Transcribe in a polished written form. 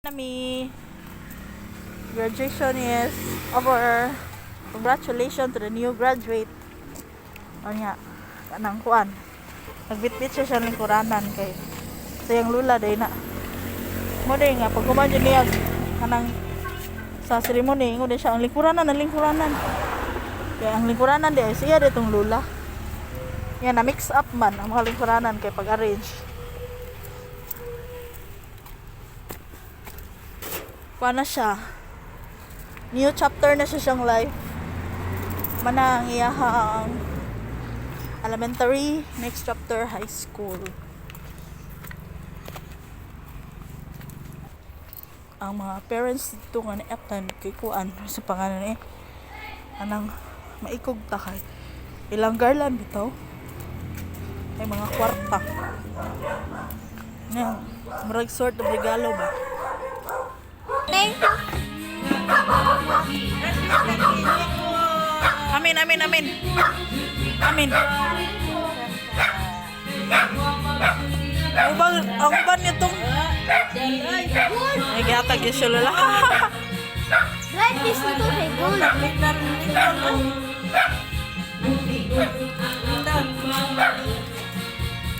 Nami graduation is over. Congratulations to the new graduate. Anya, kanang kuan. Nagbitbit siya sa lingkuranan kay sayang lula day na. Mo day nga pag kumadyo niya kanang sa ceremony ingon siya ang lingkuranan. Kaya ang lingkuranan di ay siya ditong lula. Yan na mix up man ang mga lingkuranan kay pag-arrange. Paano siya? New chapter na siya siyang life. Manang iyahang elementary, next chapter high school. Ang mga parents dito nga ni-attend kay kuan sa pangalan anang maikog takay. Ilang garland bitaw. Ay mga kwarta. Na, murag sort of regalo ba? Amin. Ang uban nitong ay gatag yung sulula. Like this little hey gold.